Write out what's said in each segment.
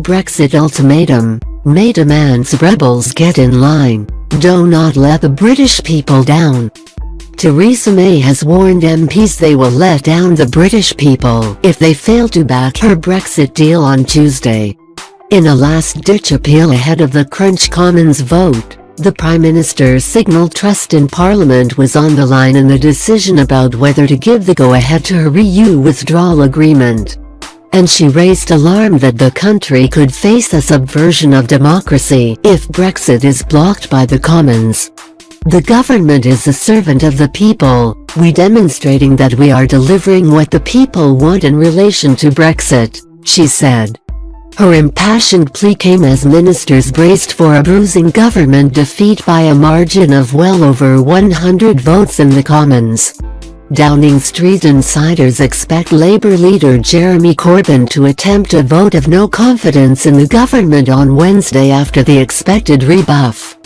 Brexit ultimatum. May demands rebels get in line. Do not let the British people down. Theresa May has warned MPs they will let down the British people if they fail to back her Brexit deal on Tuesday. In a last-ditch appeal ahead of the Crunch Commons vote, the Prime Minister signalled trust in Parliament was on the line in the decision about whether to give the go-ahead to her EU Withdrawal Agreement. And she raised alarm that the country could face a subversion of democracy if Brexit is blocked by the Commons. The government is a servant of the people, we demonstrating that we are delivering what the people want in relation to Brexit, she said. Her impassioned plea came as ministers braced for a bruising government defeat by a margin of well over 100 votes in the Commons. Downing Street insiders expect Labour leader Jeremy Corbyn to attempt a vote of no confidence in the government on Wednesday after the expected rebuff.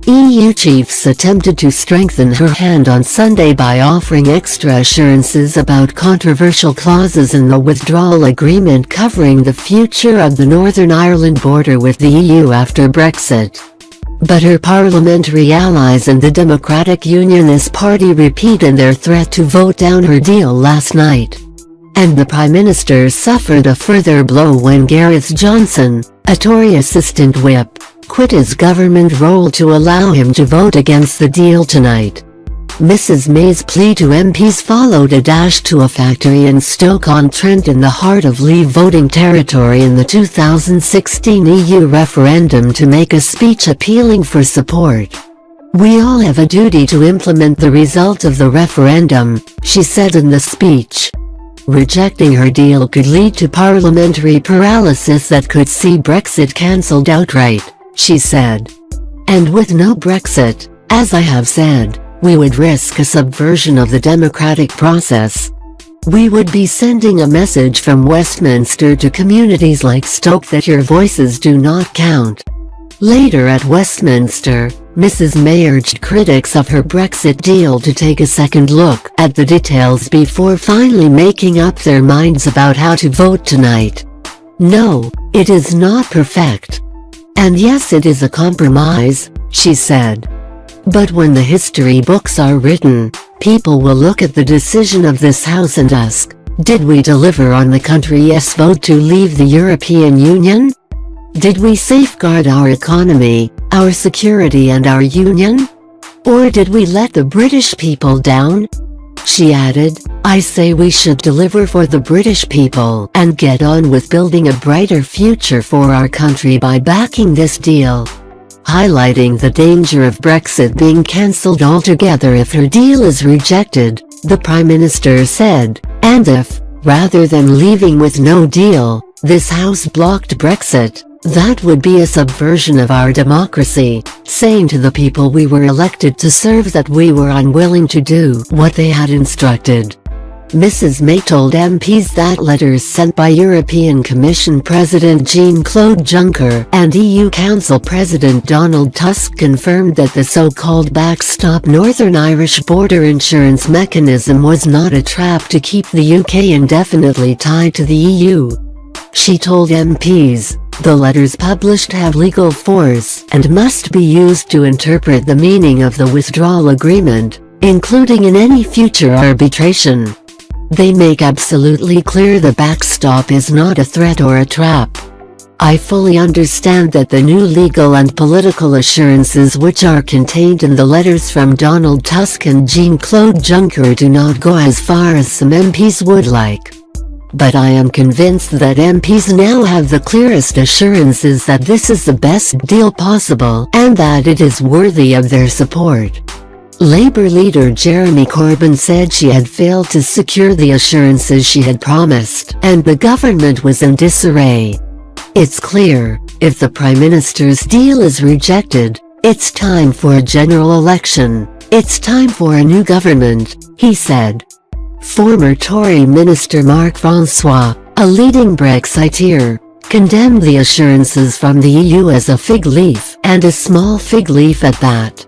EU chiefs attempted to strengthen her hand on Sunday by offering extra assurances about controversial clauses in the withdrawal agreement covering the future of the Northern Ireland border with the EU after Brexit. But her parliamentary allies in the Democratic Unionist Party repeated their threat to vote down her deal last night. And the Prime Minister suffered a further blow when Gareth Johnson, a Tory assistant whip, quit his government role to allow him to vote against the deal tonight. Mrs May's plea to MPs followed a dash to a factory in Stoke-on-Trent in the heart of Leave voting territory in the 2016 EU referendum to make a speech appealing for support. "We all have a duty to implement the result of the referendum," she said in the speech. Rejecting her deal could lead to parliamentary paralysis that could see Brexit cancelled outright, she said. "And with no Brexit, as I have said, we would risk a subversion of the democratic process. We would be sending a message from Westminster to communities like Stoke that your voices do not count." Later at Westminster, Mrs May urged critics of her Brexit deal to take a second look at the details before finally making up their minds about how to vote tonight. "No, it is not perfect. And yes, it is a compromise," she said. "But when the history books are written, people will look at the decision of this House and ask, did we deliver on the country's yes vote to leave the European Union? Did we safeguard our economy, our security and our union? Or did we let the British people down?" She added, "I say we should deliver for the British people and get on with building a brighter future for our country by backing this deal." Highlighting the danger of Brexit being cancelled altogether if her deal is rejected, the Prime Minister said, "And if, rather than leaving with no deal, this House blocked Brexit, that would be a subversion of our democracy, saying to the people we were elected to serve that we were unwilling to do what they had instructed." Mrs May told MPs that letters sent by European Commission President Jean-Claude Juncker and EU Council President Donald Tusk confirmed that the so-called backstop Northern Irish border insurance mechanism was not a trap to keep the UK indefinitely tied to the EU. She told MPs, "The letters published have legal force and must be used to interpret the meaning of the withdrawal agreement, including in any future arbitration. They make absolutely clear the backstop is not a threat or a trap. I fully understand that the new legal and political assurances which are contained in the letters from Donald Tusk and Jean-Claude Juncker do not go as far as some MPs would like. But I am convinced that MPs now have the clearest assurances that this is the best deal possible and that it is worthy of their support." Labour leader Jeremy Corbyn said she had failed to secure the assurances she had promised, and the government was in disarray. "It's clear, if the Prime Minister's deal is rejected, it's time for a general election. It's time for a new government," he said. Former Tory Minister Mark Francois, a leading Brexiteer, condemned the assurances from the EU as a fig leaf, and a small fig leaf at that.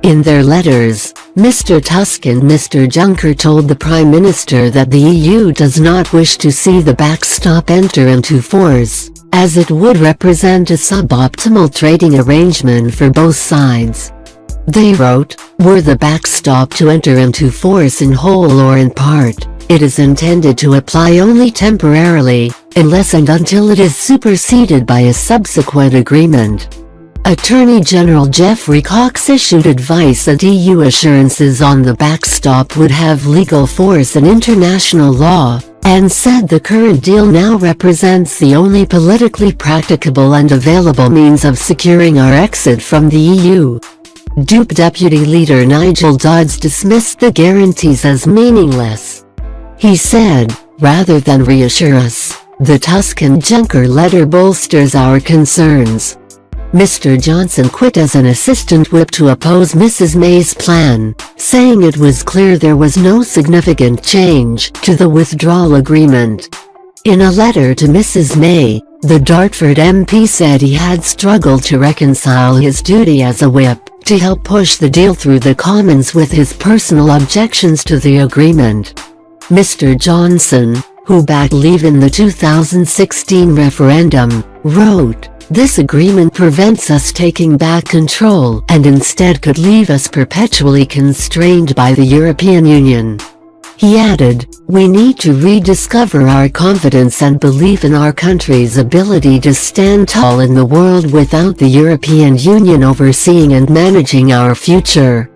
In their letters, Mr. Tusk and Mr. Juncker told the Prime Minister that the EU does not wish to see the backstop enter into force, as it would represent a suboptimal trading arrangement for both sides. They wrote, "Were the backstop to enter into force in whole or in part, it is intended to apply only temporarily, unless and until it is superseded by a subsequent agreement." Attorney General Geoffrey Cox issued advice that EU assurances on the backstop would have legal force in international law, and said the current deal now represents the only politically practicable and available means of securing our exit from the EU. DUP Deputy Leader Nigel Dodds dismissed the guarantees as meaningless. He said, "Rather than reassure us, the Tusk and Juncker letter bolsters our concerns." Mr. Johnson quit as an assistant whip to oppose Mrs. May's plan, saying it was clear there was no significant change to the withdrawal agreement. In a letter to Mrs. May, the Dartford MP said he had struggled to reconcile his duty as a whip to help push the deal through the Commons with his personal objections to the agreement. Mr. Johnson, who backed Leave in the 2016 referendum, wrote, "This agreement prevents us taking back control and instead could leave us perpetually constrained by the European Union." He added, "We need to rediscover our confidence and belief in our country's ability to stand tall in the world without the European Union overseeing and managing our future.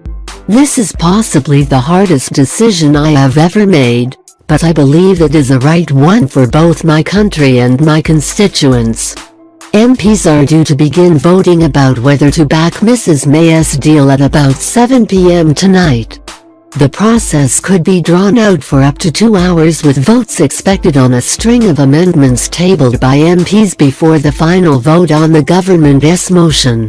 This is possibly the hardest decision I have ever made, but I believe it is the right one for both my country and my constituents." MPs are due to begin voting about whether to back Mrs. May's deal at about 7 p.m. tonight. The process could be drawn out for up to 2 hours with votes expected on a string of amendments tabled by MPs before the final vote on the government's motion.